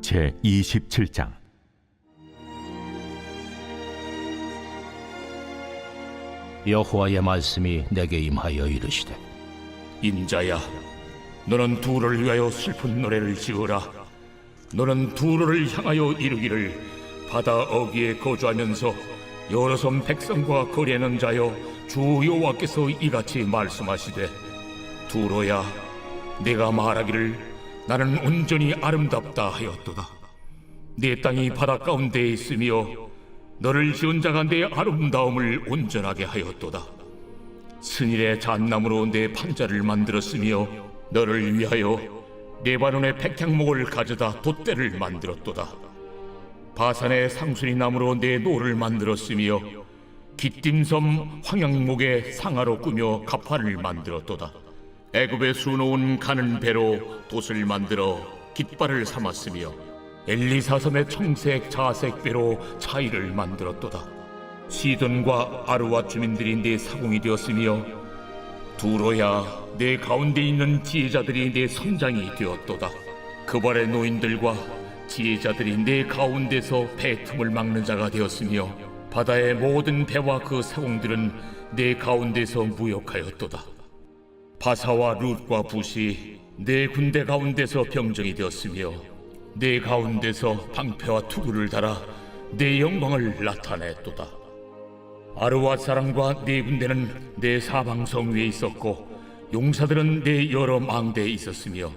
제27장. 여호와의 말씀이 내게 임하여 이르시되, 인자야, 너는 두로를 위하여 슬픈 노래를 지으라. 너는 두로를 향하여 이르기를, 바다 어귀에 거주하면서 여러 섬 백성과 거래하는 자여, 주 여호와께서 이같이 말씀하시되, 두로야, 내가 말하기를 나는 온전히 아름답다 하였도다. 내 땅이 바다 가운데에 있으며 너를 지은 자가 내 아름다움을 온전하게 하였도다. 스닐의 잣나무로 내 판자를 만들었으며 너를 위하여 레바논의 백향목을 가져다 돛대를 만들었도다. 바산의 상수리 나무로 내 노를 만들었으며 기띔섬 황양목의 상아로 꾸며 갑판을 만들었도다. 애굽에 수놓은 가는 배로 돛을 만들어 깃발을 삼았으며 엘리사섬의 청색 자색 배로 차이를 만들었도다. 시돈과 아르와 주민들이 내 사공이 되었으며 두로야, 내 가운데 있는 지혜자들이 내 선장이 되었도다. 그발의 노인들과 지혜자들이 내 가운데서 배 틈을 막는 자가 되었으며 바다의 모든 배와 그 사공들은 내 가운데서 무역하였도다. 바사와 룻과 붓이 내 군대 가운데서 병정이 되었으며 내 가운데서 방패와 투구를 달아 내 영광을 나타냈도다. 아르와 사람과 네 군대는 내 사방성 위에 있었고 용사들은 내 여러 망대에 있었으며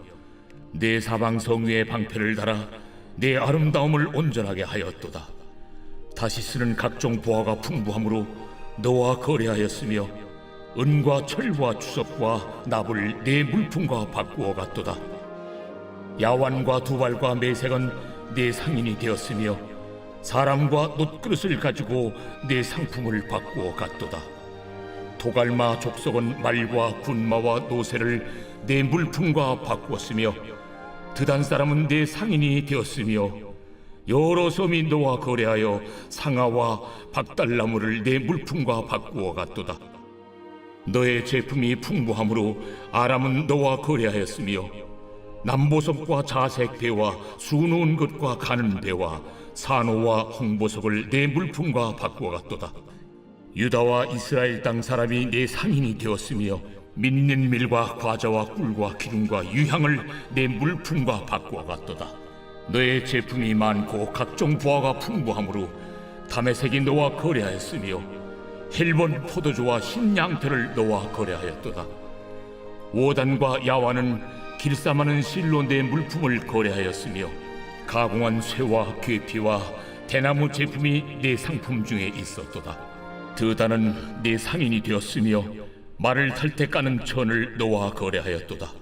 내 사방성 위에 방패를 달아 내 아름다움을 온전하게 하였도다. 다시스는 각종 보화가 풍부함으로 너와 거래하였으며 은과 철과 주석과 납을 내 물품과 바꾸어 갔도다. 야완과 두발과 메색은 내 상인이 되었으며 사람과 놋그릇을 가지고 내 상품을 바꾸어 갔도다. 도갈마 족속은 말과 군마와 노새를 내 물품과 바꾸었으며 드단 사람은 내 상인이 되었으며 여러 섬이 너와 거래하여 상아와 박달나무를 내 물품과 바꾸어 갔도다. 너의 제품이 풍부함으로 아람은 너와 거래하였으며 남보석과 자색 배와 수놓은 것과 가는 배와 산호와 홍보석을 내 물품과 바꾸어 갔도다. 유다와 이스라엘 땅 사람이 내 상인이 되었으며 민는 밀과 과자와 꿀과 기름과 유향을 내 물품과 바꾸어 갔도다. 너의 제품이 많고 각종 보화가 풍부함으로 다메섹이 너와 거래하였으며 헬본 포도주와 흰 양털을 너와 거래하였도다. 오단과 야완은 길쌈하는 실로 내 물품을 거래하였으며 가공한 쇠와 괴피와 대나무 제품이 내 상품 중에 있었도다. 드다는 내 상인이 되었으며 말을 탈 때 까는 천을 너와 거래하였도다.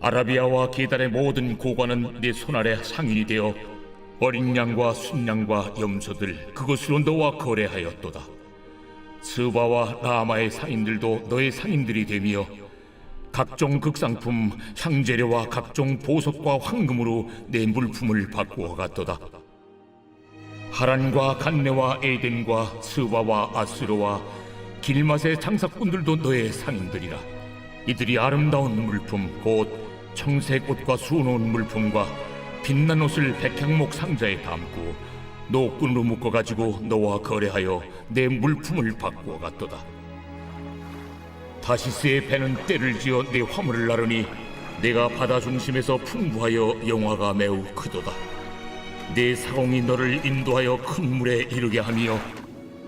아라비아와 게달의 모든 고관은 내 손아래 상인이 되어 어린 양과 순양과 염소들 그것으로 너와 거래하였도다. 스바와 라마의 상인들도 너의 상인들이 되며 각종 극상품 향재료와 각종 보석과 황금으로 내 물품을 바꾸어 갔도다. 하란과 간네와 에덴과 스바와 아수르와 길맛의 장사꾼들도 너의 상인들이라. 이들이 아름다운 물품 곧 청색 옷과 수놓은 물품과 빛난 옷을 백향목 상자에 담고 노끈으로 묶어가지고 너와 거래하여 내 물품을 바꾸어 갔도다. 다시스의 배는 때를 지어 내 화물을 나르니 내가 바다 중심에서 풍부하여 영화가 매우 크도다. 내 사공이 너를 인도하여 큰 물에 이르게 하며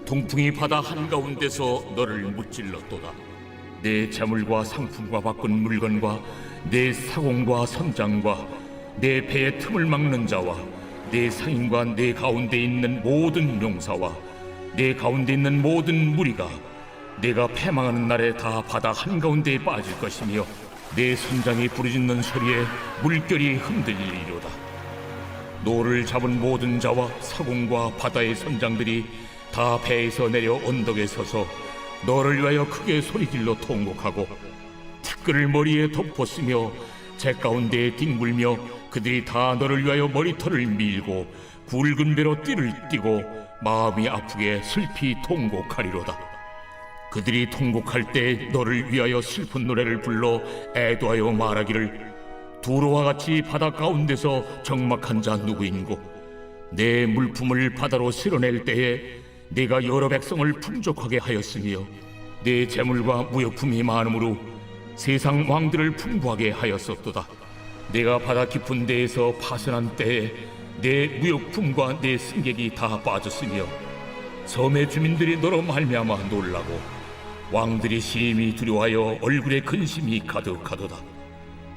동풍이 바다 한가운데서 너를 무찔렀도다. 내 재물과 상품과 바꾼 물건과 내 사공과 선장과 내 배의 틈을 막는 자와 내 상인과 내 가운데 있는 모든 용사와 내 가운데 있는 모든 무리가 내가 패망하는 날에 다 바다 한가운데에 빠질 것이며 내 선장이 부르짖는 소리에 물결이 흔들리리로다. 노를 잡은 모든 자와 사공과 바다의 선장들이 다 배에서 내려 언덕에 서서 너를 위하여 크게 소리질러 통곡하고 티끌을 머리에 덮었으며 제 가운데에 뒹굴며 그들이 다 너를 위하여 머리털을 밀고 굵은 배로 띠를 띠고 마음이 아프게 슬피 통곡하리로다. 그들이 통곡할 때 너를 위하여 슬픈 노래를 불러 애도하여 말하기를 두로와 같이 바다 가운데서 적막한 자 누구인고 내 물품을 바다로 실어낼 때에 네가 여러 백성을 풍족하게 하였으며 내 재물과 무역품이 많으므로 세상 왕들을 풍부하게 하였었도다. 내가 바다 깊은 데에서 파선한 때에 내 무역품과 내 승객이 다 빠졌으며 섬의 주민들이 너로 말미암아 놀라고 왕들이 심히 두려워하여 얼굴에 근심이 가득하도다.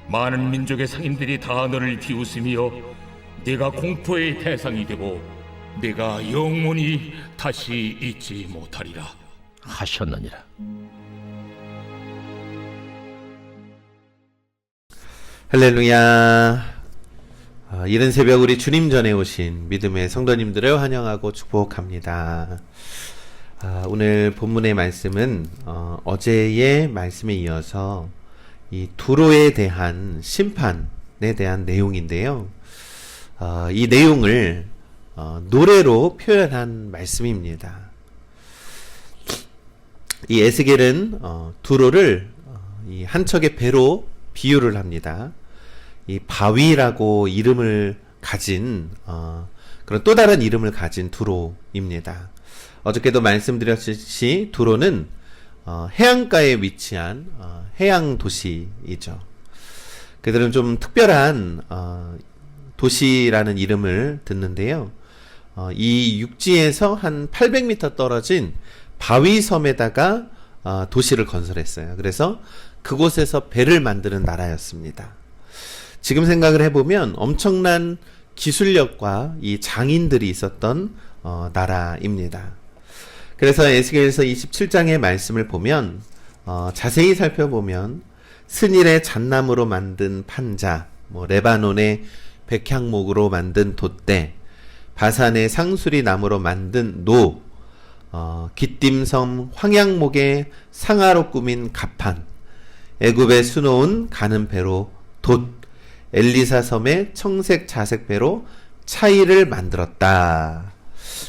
많은 민족의 상인들이 다 너를 비웃으며 네가 공포의 대상이 되고 네가 영원히 다시 잊지 못하리라 하셨느니라. 할렐루야. 이른 새벽 우리 주님 전에 오신 믿음의 성도님들을 환영하고 축복합니다. 오늘 본문의 말씀은 어제의 말씀에 이어서 이 두로에 대한 심판에 대한 내용인데요. 이 내용을 노래로 표현한 말씀입니다. 이 에스겔은 두로를 이 한 척의 배로 비유를 합니다. 이 바위라고 이름을 가진 그런 또 다른 이름을 가진 두로입니다. 어저께도 말씀드렸듯이 두로는 해안가에 위치한 해양 도시이죠. 그들은 좀 특별한 도시라는 이름을 듣는데요. 이 육지에서 한 800m 떨어진 바위섬에다가 도시를 건설했어요. 그래서 그곳에서 배를 만드는 나라였습니다. 지금 생각을 해보면 엄청난 기술력과 이 장인들이 있었던 나라입니다. 그래서 에스겔서 27장의 말씀을 보면 자세히 살펴보면 스닐의 잣나무로 만든 판자, 레바논의 백향목으로 만든 돛대, 바산의 상수리 나무로 만든 노, 기띔섬 황양목의 상아로 꾸민 갑판, 애굽에 수놓은 가는 배로 돛, 엘리사 섬의 청색 자색 배로 차이를 만들었다.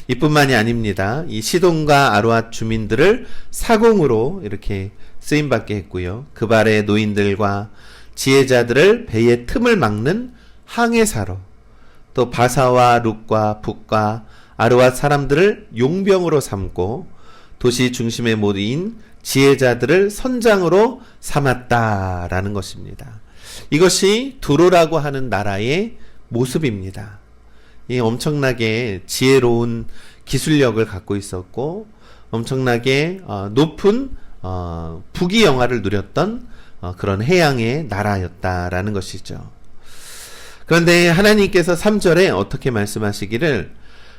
이뿐만이 아닙니다. 이 시돈과 아루앗 주민들을 사공으로 이렇게 쓰임받게 했고요. 그 발의 노인들과 지혜자들을 배의 틈을 막는 항해사로, 또 바사와 룩과 북과 아루앗 사람들을 용병으로 삼고 도시 중심에 모인 지혜자들을 선장으로 삼았다라는 것입니다. 이것이 두로라고 하는 나라의 모습입니다. 이 엄청나게 지혜로운 기술력을 갖고 있었고 엄청나게 높은 부귀영화를 누렸던 그런 해양의 나라였다라는 것이죠. 그런데 하나님께서 3절에 어떻게 말씀하시기를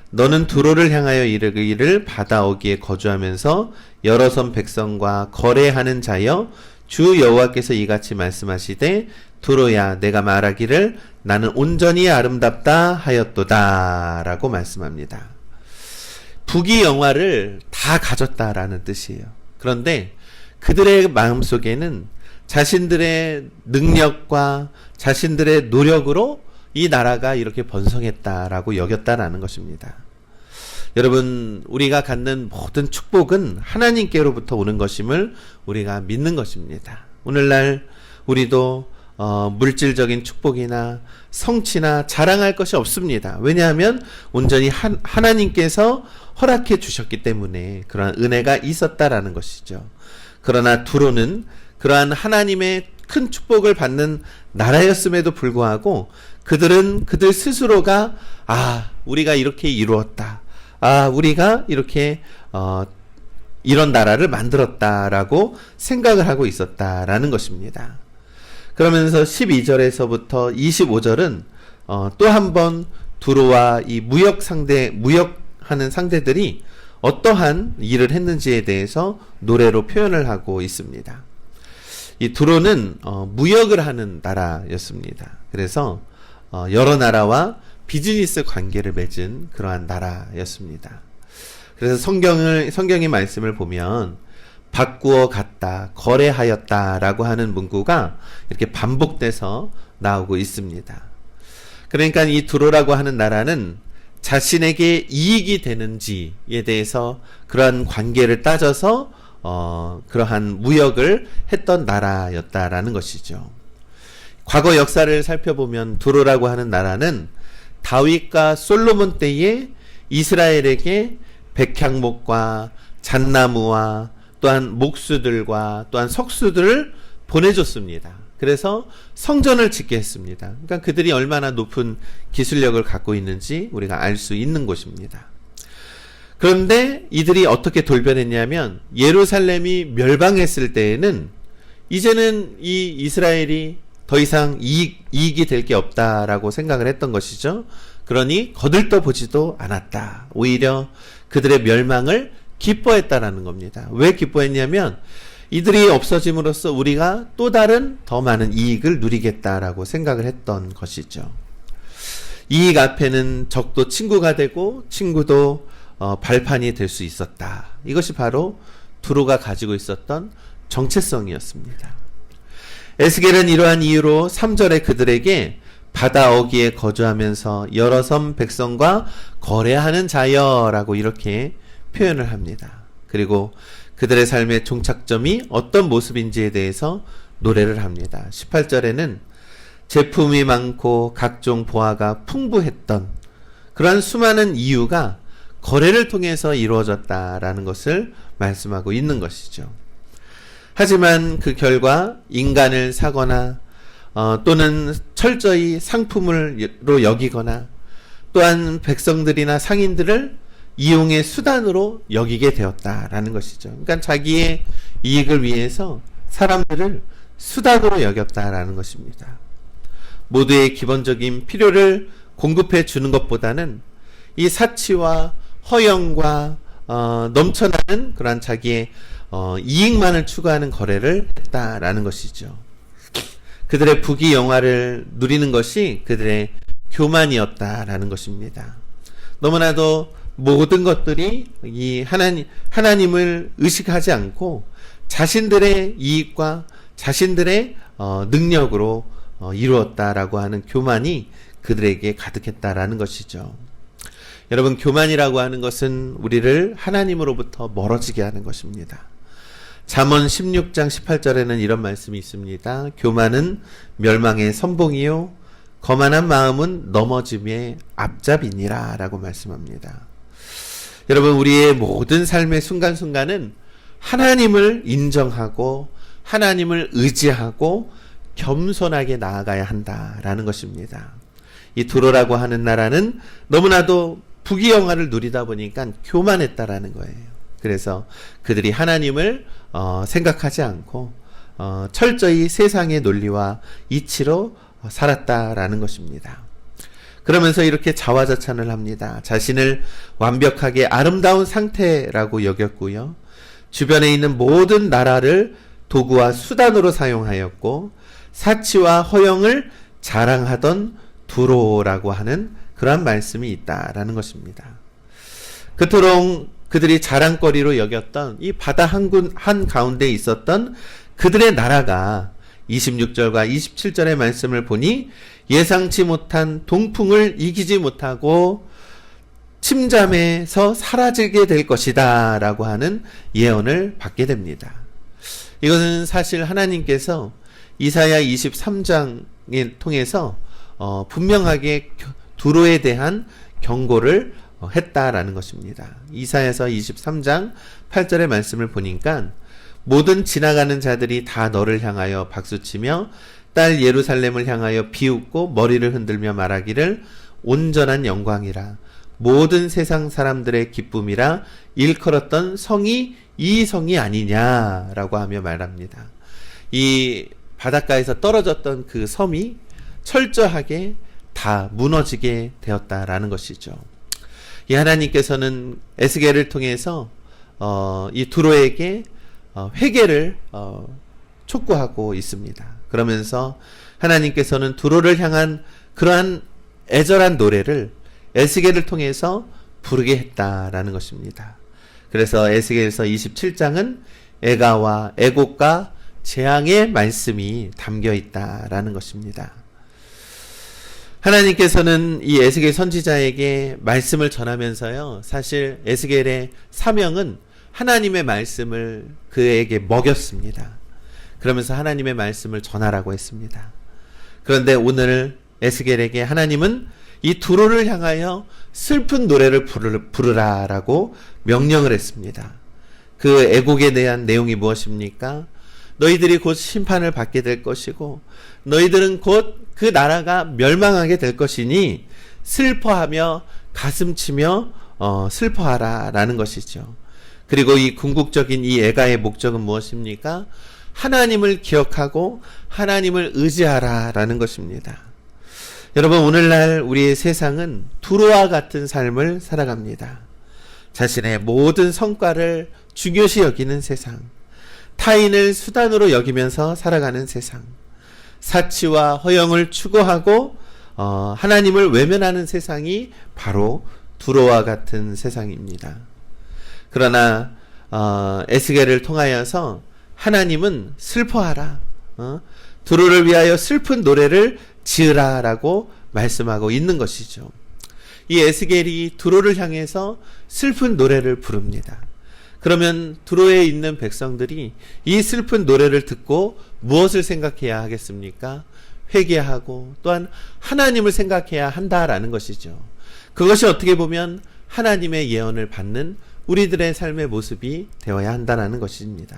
너는 두로를 향하여 이르기를 바다 어귀에 거주하면서 여러 섬 백성과 거래하는 자여 주 여호와께서 이같이 말씀하시되 두로야 내가 말하기를 나는 온전히 아름답다 하였도다 라고 말씀합니다. 부귀영화를 다 가졌다라는 뜻이에요. 그런데 그들의 마음속에는 자신들의 능력과 자신들의 노력으로 이 나라가 이렇게 번성했다라고 여겼다라는 것입니다. 여러분, 우리가 갖는 모든 축복은 하나님께로부터 오는 것임을 우리가 믿는 것입니다. 오늘날 우리도 물질적인 축복이나 성취나 자랑할 것이 없습니다. 왜냐하면 온전히 하나님께서 허락해 주셨기 때문에 그러한 은혜가 있었다라는 것이죠. 그러나 두로는 그러한 하나님의 큰 축복을 받는 나라였음에도 불구하고 그들은 그들 스스로가 우리가 이렇게 이루었다. 우리가 이렇게 이런 나라를 만들었다라고 생각을 하고 있었다라는 것입니다. 그러면서 12절에서부터 25절은 또 한 번 두로와 이 무역하는 상대들이 어떠한 일을 했는지에 대해서 노래로 표현을 하고 있습니다. 이 두로는 무역을 하는 나라였습니다. 그래서 여러 나라와 비즈니스 관계를 맺은 그러한 나라였습니다. 그래서 성경의 말씀을 보면 바꾸어 갔다, 거래하였다 라고 하는 문구가 이렇게 반복돼서 나오고 있습니다. 그러니까 이 두로라고 하는 나라는 자신에게 이익이 되는지에 대해서 그러한 관계를 따져서 그러한 무역을 했던 나라였다라는 것이죠. 과거 역사를 살펴보면 두로라고 하는 나라는 다윗과 솔로몬 때에 이스라엘에게 백향목과 잣나무와 또한 목수들과 또한 석수들을 보내줬습니다. 그래서 성전을 짓게 했습니다. 그러니까 그들이 얼마나 높은 기술력을 갖고 있는지 우리가 알 수 있는 곳입니다. 그런데 이들이 어떻게 돌변했냐면 예루살렘이 멸망했을 때에는 이제는 이 이스라엘이 더 이상 이익이 될 게 없다라고 생각을 했던 것이죠. 그러니 거들떠 보지도 않았다. 오히려 그들의 멸망을 기뻐했다라는 겁니다. 왜 기뻐했냐면 이들이 없어짐으로써 우리가 또 다른 더 많은 이익을 누리겠다라고 생각을 했던 것이죠. 이익 앞에는 적도 친구가 되고 친구도 발판이 될 수 있었다. 이것이 바로 두로가 가지고 있었던 정체성이었습니다. 에스겔은 이러한 이유로 3절에 그들에게 바다 어귀에 거주하면서 여러 섬 백성과 거래하는 자여라고 이렇게 표현을 합니다. 그리고 그들의 삶의 종착점이 어떤 모습인지에 대해서 노래를 합니다. 18절에는 제품이 많고 각종 보화가 풍부했던 그러한 수많은 이유가 거래를 통해서 이루어졌다라는 것을 말씀하고 있는 것이죠. 하지만 그 결과 인간을 사거나 또는 철저히 상품으로 여기거나 또한 백성들이나 상인들을 이용의 수단으로 여기게 되었다라는 것이죠. 그러니까 자기의 이익을 위해서 사람들을 수단으로 여겼다라는 것입니다. 모두의 기본적인 필요를 공급해 주는 것보다는 이 사치와 허영과 넘쳐나는 그러한 자기의 이익만을 추구하는 거래를 했다라는 것이죠. 그들의 부귀영화를 누리는 것이 그들의 교만이었다라는 것입니다. 너무나도 모든 것들이 이 하나님을 의식하지 않고 자신들의 이익과 자신들의 능력으로 이루었다라고 하는 교만이 그들에게 가득했다라는 것이죠. 여러분, 교만이라고 하는 것은 우리를 하나님으로부터 멀어지게 하는 것입니다. 잠언 16장 18절에는 이런 말씀이 있습니다. 교만은 멸망의 선봉이요 거만한 마음은 넘어짐의 앞잡이니라 라고 말씀합니다. 여러분, 우리의 모든 삶의 순간순간은 하나님을 인정하고 하나님을 의지하고 겸손하게 나아가야 한다라는 것입니다. 이 두로라고 하는 나라는 너무나도 부귀영화를 누리다 보니까 교만했다라는 거예요. 그래서 그들이 하나님을 생각하지 않고 철저히 세상의 논리와 이치로 살았다라는 것입니다. 그러면서 이렇게 자화자찬을 합니다. 자신을 완벽하게 아름다운 상태라고 여겼고요. 주변에 있는 모든 나라를 도구와 수단으로 사용하였고 사치와 허영을 자랑하던 두로라고 하는 그러한 말씀이 있다라는 것입니다. 그토록 그들이 자랑거리로 여겼던 이 바다 한 가운데 있었던 그들의 나라가 26절과 27절의 말씀을 보니 예상치 못한 동풍을 이기지 못하고 침잠에서 사라지게 될 것이다 라고 하는 예언을 받게 됩니다. 이것은 사실 하나님께서 이사야 23장을 통해서 분명하게 두로에 대한 경고를 했다라는 것입니다. 이사야서 23장 8절의 말씀을 보니까 모든 지나가는 자들이 다 너를 향하여 박수치며 딸 예루살렘을 향하여 비웃고 머리를 흔들며 말하기를 온전한 영광이라 모든 세상 사람들의 기쁨이라 일컬었던 성이 이 성이 아니냐라고 하며 말합니다. 이 바닷가에서 떨어졌던 그 섬이 철저하게 다 무너지게 되었다라는 것이죠. 이 하나님께서는 에스겔을 통해서 이 두로에게 회개를 촉구하고 있습니다. 그러면서 하나님께서는 두로를 향한 그러한 애절한 노래를 에스겔을 통해서 부르게 했다라는 것입니다. 그래서 에스겔서 27장은 애가와 애곡과 재앙의 말씀이 담겨 있다라는 것입니다. 하나님께서는 이 에스겔 선지자에게 말씀을 전하면서요, 사실 에스겔의 사명은 하나님의 말씀을 그에게 먹였습니다. 그러면서 하나님의 말씀을 전하라고 했습니다. 그런데 오늘 에스겔에게 하나님은 이 두로를 향하여 슬픈 노래를 부르라라고 명령을 했습니다. 그 애곡에 대한 내용이 무엇입니까? 너희들이 곧 심판을 받게 될 것이고 너희들은 곧 그 나라가 멸망하게 될 것이니 슬퍼하며 가슴치며 슬퍼하라 라는 것이죠. 그리고 이 궁극적인 이 애가의 목적은 무엇입니까? 하나님을 기억하고 하나님을 의지하라 라는 것입니다. 여러분, 오늘날 우리의 세상은 두로와 같은 삶을 살아갑니다. 자신의 모든 성과를 중요시 여기는 세상, 타인을 수단으로 여기면서 살아가는 세상, 사치와 허영을 추구하고 하나님을 외면하는 세상이 바로 두로와 같은 세상입니다. 그러나 에스겔을 통하여서 하나님은 슬퍼하라, 두로를 위하여 슬픈 노래를 지으라라고 말씀하고 있는 것이죠. 이 에스겔이 두로를 향해서 슬픈 노래를 부릅니다. 그러면 두로에 있는 백성들이 이 슬픈 노래를 듣고 무엇을 생각해야 하겠습니까? 회개하고 또한 하나님을 생각해야 한다라는 것이죠. 그것이 어떻게 보면 하나님의 예언을 받는 우리들의 삶의 모습이 되어야 한다라는 것입니다.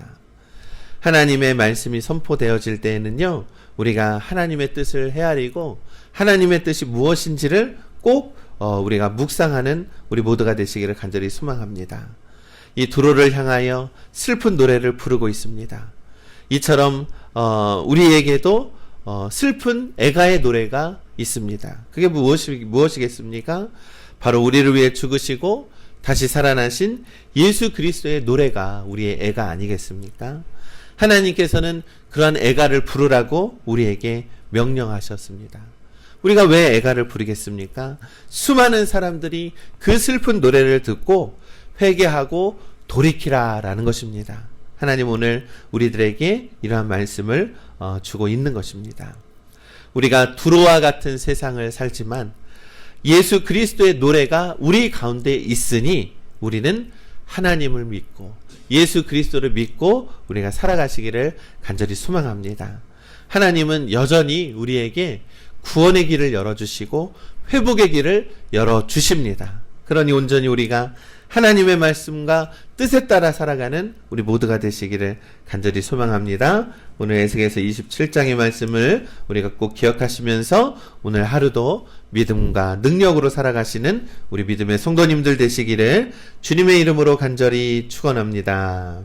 하나님의 말씀이 선포되어질 때에는요, 우리가 하나님의 뜻을 헤아리고 하나님의 뜻이 무엇인지를 꼭 우리가 묵상하는 우리 모두가 되시기를 간절히 소망합니다. 이 두로를 향하여 슬픈 노래를 부르고 있습니다. 이처럼 우리에게도 슬픈 애가의 노래가 있습니다. 그게 무엇이겠습니까? 바로 우리를 위해 죽으시고 다시 살아나신 예수 그리스도의 노래가 우리의 애가 아니겠습니까? 하나님께서는 그러한 애가를 부르라고 우리에게 명령하셨습니다. 우리가 왜 애가를 부르겠습니까? 수많은 사람들이 그 슬픈 노래를 듣고 회개하고 돌이키라라는 것입니다. 하나님 오늘 우리들에게 이러한 말씀을 주고 있는 것입니다. 우리가 두로와 같은 세상을 살지만 예수 그리스도의 노래가 우리 가운데 있으니 우리는 하나님을 믿고 예수 그리스도를 믿고 우리가 살아가시기를 간절히 소망합니다. 하나님은 여전히 우리에게 구원의 길을 열어주시고 회복의 길을 열어주십니다. 그러니 온전히 우리가 하나님의 말씀과 뜻에 따라 살아가는 우리 모두가 되시기를 간절히 소망합니다. 오늘 에스겔서 27장의 말씀을 우리가 꼭 기억하시면서 오늘 하루도 믿음과 능력으로 살아가시는 우리 믿음의 성도님들 되시기를 주님의 이름으로 간절히 축원합니다.